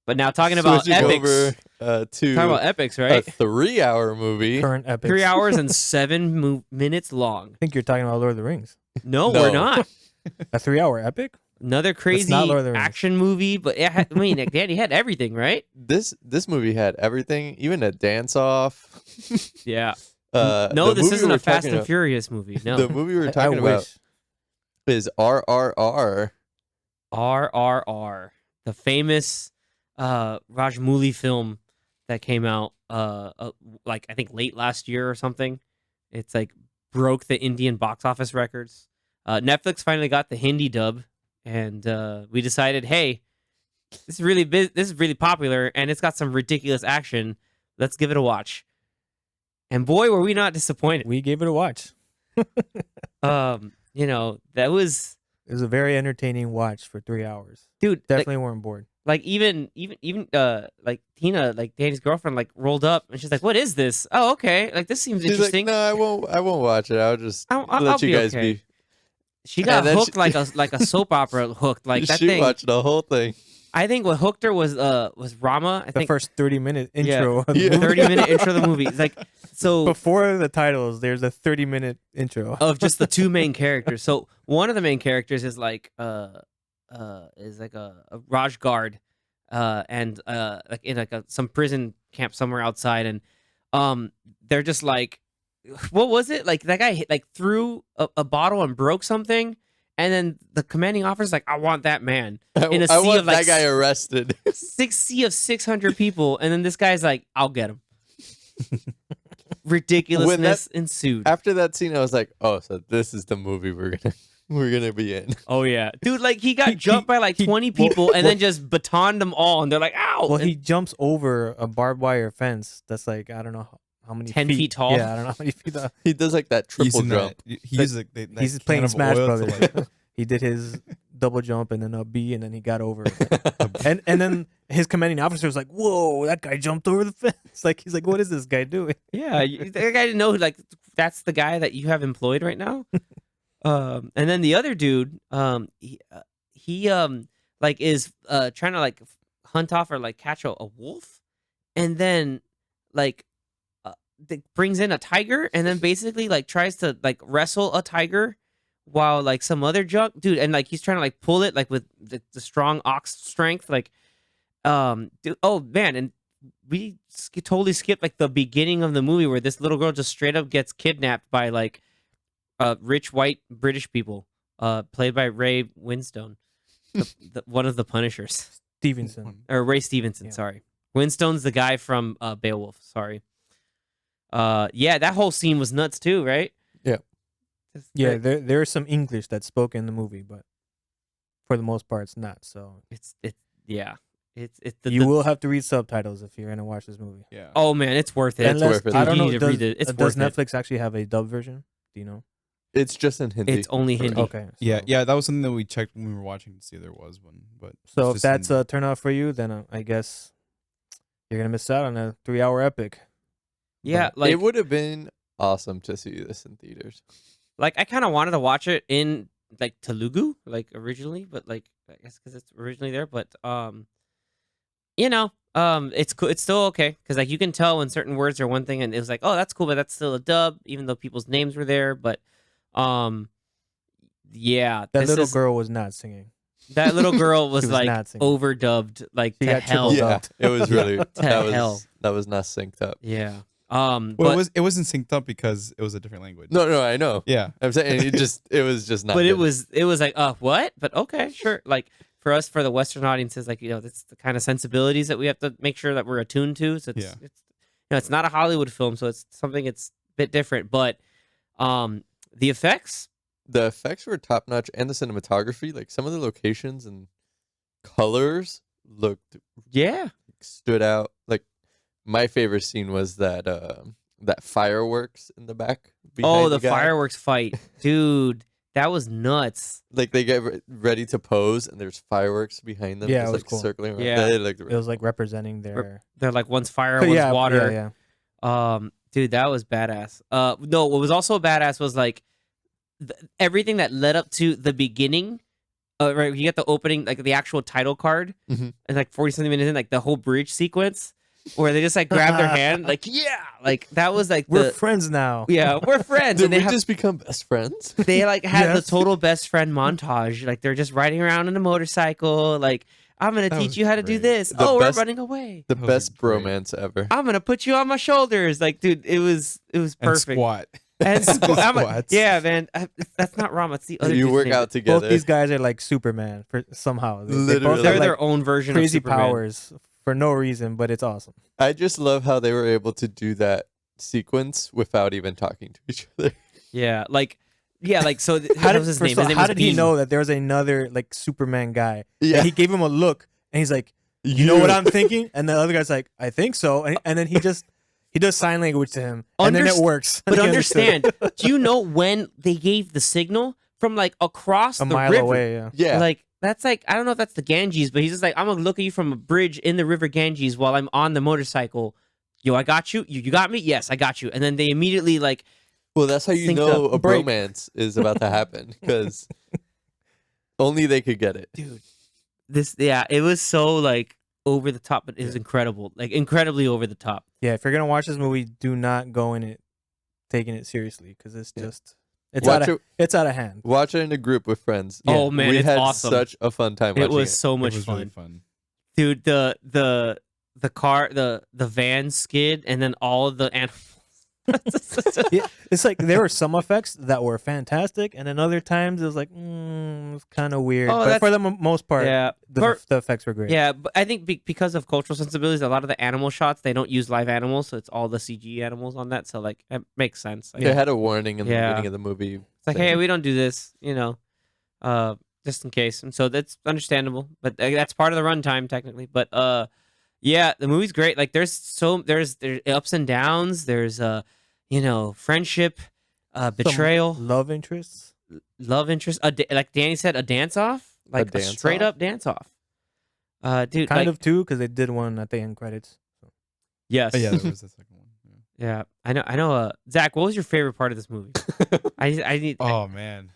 But now talking about Switching epics, over talking to about epics, a right? 3-hour movie. Current epics. 3 hours and 7 minutes long. I think you're talking about Lord of the Rings. No, No. we're not. A 3-hour epic? Another crazy not Lord of the Rings. action movie, but it had, I mean, Danny had everything, right? This movie had everything, even a dance off. Yeah. No, No, this isn't a Fast and Furious movie. No. The movie we were I talking about wish. is RRR. RRR, the famous Rajmouli film that came out like I think late last year or something. It's like broke the Indian box office records. Netflix finally got the Hindi dub, and we decided, hey, this is really popular, and it's got some ridiculous action. Let's give it a watch. And boy, were we not disappointed. We gave it a watch. You know, that was, It was a very entertaining watch for 3 hours. dude, Definitely weren't bored. like even like Tina, like Danny's girlfriend, like rolled up and she's like, "What is this? Oh, okay. Like this seems She's interesting." like, no, I won't watch it. I'll just I'll let you be guys okay. be. She got And then hooked like a soap opera hooked. Like that she thing. watched the whole thing. I think what hooked her was Rama. I The think first 30-minute intro. of the Yeah. movie. 30-minute intro of the movie. It's like so Before the titles, there's a 30-minute intro. of just the two main characters. So one of the main characters is like a Raj guard, and like in like some prison camp somewhere outside, and they're just like, what was it? Like that guy like threw a bottle and broke something, and then the commanding officer's like, I want that man in a I sea want of like that guy arrested. sea of 600 people, and then this guy's like, I'll get him. Ridiculousness ensued. After that scene, I was like, oh, so this is the movie we're gonna be in. Oh yeah, dude! Like he got jumped by like 20 people, and then just batoned them all, and they're like, "Ow!" Well, And he jumps over a barbed wire fence that's like, I don't know how many 10 feet tall? Yeah, I don't know how many feet. He does like that triple jump. He's playing Smash Brothers. He did his double jump and then a B, and then he got over it. and then his commanding officer was like, "Whoa, that guy jumped over the fence!" Like he's like, "What is this guy doing?" yeah, that guy didn't know like that's the guy that you have employed right now. And then the other dude, he like is trying to like hunt off or like catch a wolf, and then like brings in a tiger, and then basically like tries to like wrestle a tiger while like some other junk dude, and like he's trying to like pull it like with the strong ox strength, like dude, oh man, and we totally skipped like the beginning of the movie where this little girl just straight up gets kidnapped by like rich white British people, played by Ray Winstone, one of the Punishers. Stevenson. Or Ray Stevenson, Yeah. sorry. Winstone's the guy from Beowulf, sorry. Yeah, that whole scene was nuts too, right? Yeah. Yeah, there's some English that's spoken in the movie, but for the most part, it's not. So It's you will have to read subtitles if you're gonna watch this movie. Yeah. Oh man, it's worth it. It's worth it. I don't You know. need to read it. It's Does worth it. Netflix actually have a dub version? Do you know? It's just in Hindi. It's only Hindi. Okay. Yeah, so- yeah, that was something that we checked when we were watching to see if there was one. But So it's if just that's in- a turn off for you, then I guess you're gonna miss out on a 3-hour epic. Yeah, But like it would have been awesome to see this in theaters. like I kind of wanted to watch it in like Telugu, like originally, but like I guess because it's originally there, but you know, it's cool. It's still okay because like you can tell when certain words are one thing, and it was like, oh, that's cool, but that's still a dub, even though people's names were there. But yeah, That this little is- girl was not singing. that little girl was, She was like not singing. overdubbed, like She to got hell. triple Yeah, dubbed. it was really hell. that was not synced up. Yeah. well, But it wasn't synced up because it was a different language. No, I know. Yeah. I'm saying it was just not. but it good. was like what? But okay, sure. Like for us, for the Western audiences, like that's the kind of sensibilities that we have to make sure that we're attuned to. So it's Yeah. it's not a Hollywood film, so it's something it's a bit different. But the effects, The effects were top notch, and the cinematography, like some of the locations and colors looked yeah, stood out. Like my favorite scene was that that fireworks in the back. oh, behind the guy. fireworks fight, dude, that was nuts. Like they get ready to pose, and there's fireworks behind them. Yeah, just it was like cool. circling around. Yeah. They looked It was like representing their. They're like one's fire, But one's yeah, water. Yeah. Dude, that was badass. No, what was also badass was like everything that led up to the beginning. Right, you get the opening, like the actual title card, and like 40-something minutes in, like the whole bridge sequence where they just like grab their hand, like like that was like We're friends now. Yeah, we're friends. Did and they we have, just become best friends? they like had Yes. the total best friend montage. Like they're just riding around on a motorcycle. Like, I'm gonna That teach was you how to do great. this. The Oh, best- we're running away. The Those are best great. bromance ever. I'm gonna put you on my shoulders. Like, dude, it was And perfect. squat. And squat. Squats. Yeah, man. That's not Rama. It's the other You dude's work name. out together. Both these guys are like Superman for somehow. They both Literally. have They're like their own version of crazy Superman. powers for no reason, but it's awesome. I just love how they were able to do that sequence without even talking to each other. Yeah, like so. How What did, was his first name? of all, His name how was did he Bean. know that there was another like Superman guy? Yeah. And he gave him a look, and he's like, "You know what I'm thinking?" And the other guy's like, "I think so." And then he does sign language to him, and then it works. But He understood. understand, do you know when they gave the signal from like across a the mile river? away. Yeah. Yeah. Like that's like, I don't know if that's the Ganges, but he's just like, I'm gonna look at you from a bridge in the river Ganges while I'm on the motorcycle. Yo, I got you. You got me. Yes, I got you. And then they immediately like, Well, that's how you synced know up. a Break. bromance is about to happen because only they could get it. dude, it was so like over the top, but it was incredible, like incredibly over the top. Yeah, if you're gonna watch this movie, do not go in it taking it seriously because it's Yeah. just it's Watch out of hand. Watch it in a group with friends. Oh, man, we it's had awesome. such a fun time It watching was so much it was fun, really fun. dude. The car, the van skid, and then all of the animals. Yeah, it's like there were some effects that were fantastic, and then other times it was like it's kind of weird. Oh, But that's- for the most part, Yeah, the effects were great. yeah, but I think because of cultural sensibilities, a lot of the animal shots they don't use live animals, so it's all the CG animals on that. So like, it makes sense. Like, it. They had a warning in the Yeah. beginning of the movie. It's like, hey, we don't do this, just in case. And so that's understandable, but that's part of the runtime technically. But yeah, the movie's great. Like there's ups and downs. There's friendship, Some betrayal, love interests. love interest. Like Danny said, a dance off, like a dance straight off? up dance off. Dude, Kind like, of too, because they did one at the end credits. yes, Oh, yeah, there was the second one. Yeah. yeah. I know. Zach, what was your favorite part of this movie? I need. Oh man,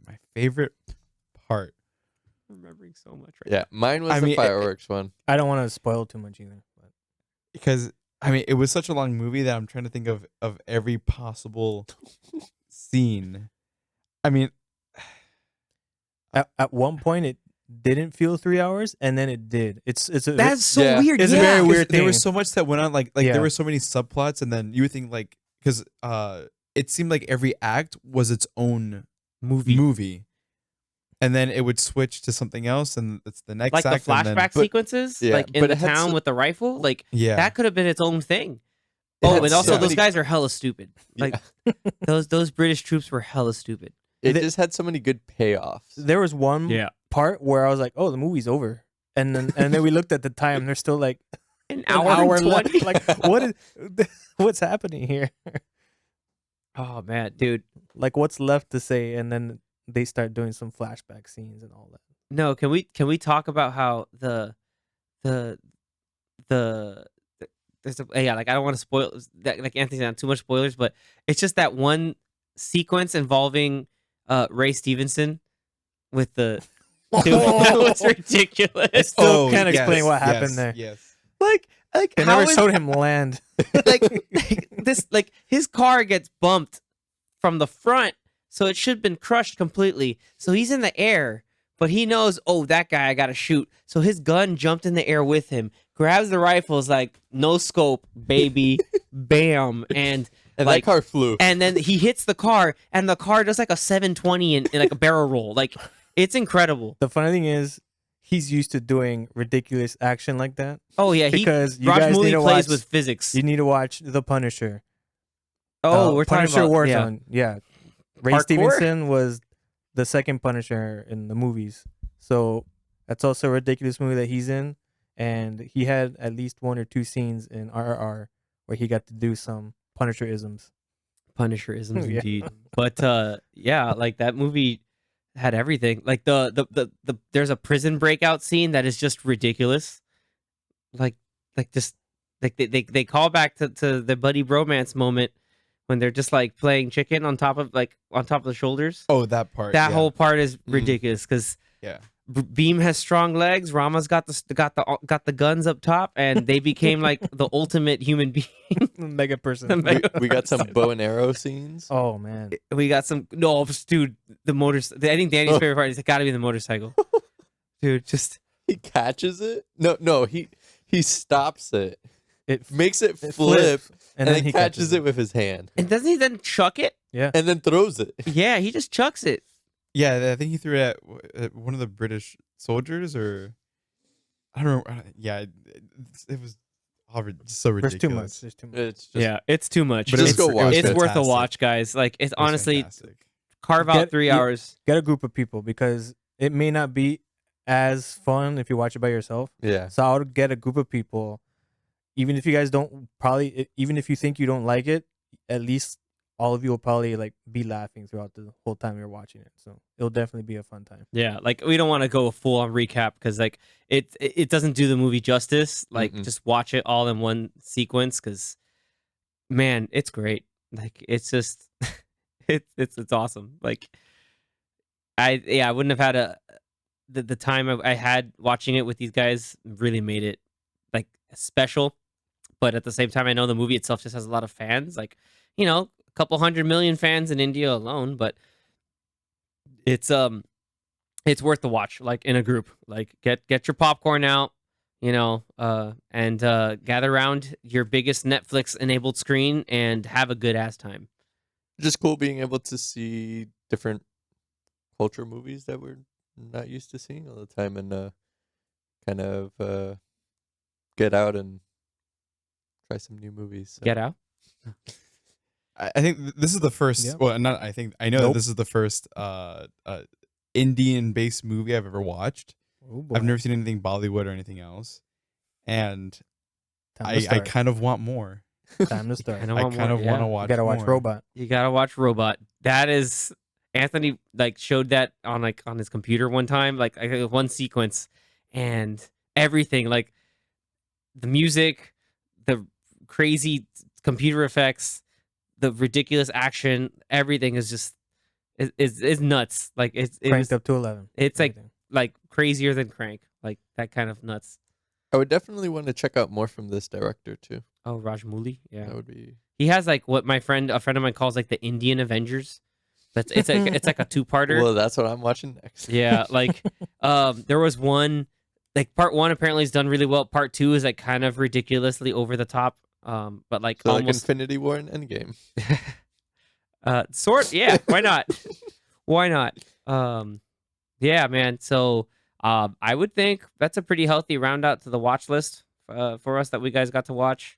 my favorite part. I'm remembering so much right Yeah, mine was I the mean, fireworks one. I don't want to spoil too much either. But Because I mean, it was such a long movie that I'm trying to think of every possible scene. I mean, at one point, it didn't feel 3 hours, and then it did. That's so Yeah. weird. It's a yeah. very because weird there thing. was so much that went on. Like Yeah. there were so many subplots, and then you would think like because it seemed like every act was its own movie, and then it would switch to something else, and it's the next like the act. and then- flashback sequences, yeah, like in but the it had town so- with the rifle, like Yeah, that could have been its own thing. It Oh, had and also so those many- guys are hella stupid. Like those British troops were hella stupid. It the- just had so many good payoffs. There was one part where I was like, "Oh, the movie's over," and then we looked at the time. There's still like An an hour, hour and left. 20. Like, what's happening here? Oh man, dude. Like, what's left to say? And then they start doing some flashback scenes and all that. No, can we talk about how the there's like I don't want to spoil that, like Anthony's on too much spoilers, but it's just that one sequence involving Ray Stevenson with the dude, that was ridiculous. Still can't explain what happened there. Yes. Like They how never is- showed him land. like this, like his car gets bumped from the front, so it should have been crushed completely. So he's in the air, but he knows, oh, that guy I gotta shoot. So his gun jumped in the air with him, grabs the rifles, like no scope, baby, bam, and And like, that car flew. and then he hits the car, and the car does like a 720 in like a barrel roll. Like it's incredible. The funny thing is, he's used to doing ridiculous action like that. Oh yeah, Because you Raj guys Moody need to plays watch. with physics. You need to watch The Punisher. Oh, we're talking Punisher about Warzone. Yeah. Ray Hardcore? Stevenson was the second Punisher in the movies. So that's also a ridiculous movie that he's in. And he had at least 1 or 2 scenes in RRR where he got to do some Punisher-isms. Punisher-isms Yeah. indeed. But yeah, like that movie had everything. Like the there's a prison breakout scene that is just ridiculous. Like just like they call back to the buddy bromance moment when they're just like playing chicken on top of the shoulders. Oh, that part. That yeah. whole part is ridiculous because Yeah. Beam has strong legs. Rama's got the guns up top, and they became like the ultimate human being. Mega person. We got some bow and arrow scenes. Oh man. We got some dude. The motors. I think Danny's favorite part is got to be the motorcycle, dude. Just He catches it. No, he stops it. It Makes it flip, flips, and then he catches it with his hand, and doesn't he then chuck it? Yeah. and then throws it. Yeah, he just chucks it. Yeah, I think he threw it at one of the British soldiers, or I don't know. Yeah, it was so ridiculous. There's too much. There's too much. It's just, Yeah, it's too much. But just go watch It's it. worth a fantastic. watch, guys. Like it's It was honestly fantastic. carve out 3 hours. Get a group of people because it may not be as fun if you watch it by yourself. yeah. So I would get a group of people, even if you guys don't even if you think you don't like it, at least all of you will probably like be laughing throughout the whole time you're watching it. So it'll definitely be a fun time. Yeah, like we don't want to go a full on recap because like it doesn't do the movie justice. Like just watch it all in one sequence because man, it's great. Like it's just it's awesome. Like I wouldn't have had the time I had watching it with these guys really made it like special. But at the same time, I know the movie itself just has a lot of fans. Like, a couple 100 million fans in India alone. But it's worth the watch. Like in a group, like get your popcorn out, and gather around your biggest Netflix enabled screen and have a good ass time. Just cool being able to see different culture movies that we're not used to seeing all the time, and kind of get out and try some new movies. So. Get out. I think this is the first. Yeah. Well, not. I think I know Nope. that this is the first Indian-based movie I've ever watched. Oh, boy. I've never seen anything Bollywood or anything else, and Time to I start. kind of want more. Time to start. I know I want kind more, of yeah. want to You watch. gotta watch more. Robot. You gotta watch Robot. That is Anthony like showed that on his computer one time, like one sequence, and everything, like the music, the crazy computer effects, the ridiculous action, everything is just is nuts. Like it's Cranked up to 11. it's like Everything. like crazier than Crank, like that kind of nuts. I would definitely want to check out more from this director too. Oh, Rajmouli, yeah. That would be. He has like what a friend of mine calls like the Indian Avengers. It's like a two-parter. Well, that's what I'm watching next. Yeah, like there was one, like part one apparently is done really well. Part two is like kind of ridiculously over the top. But like So like almost Infinity War and Endgame. yeah, why not? Why not? Yeah, man. So I would think that's a pretty healthy round out to the watch list for us that we guys got to watch.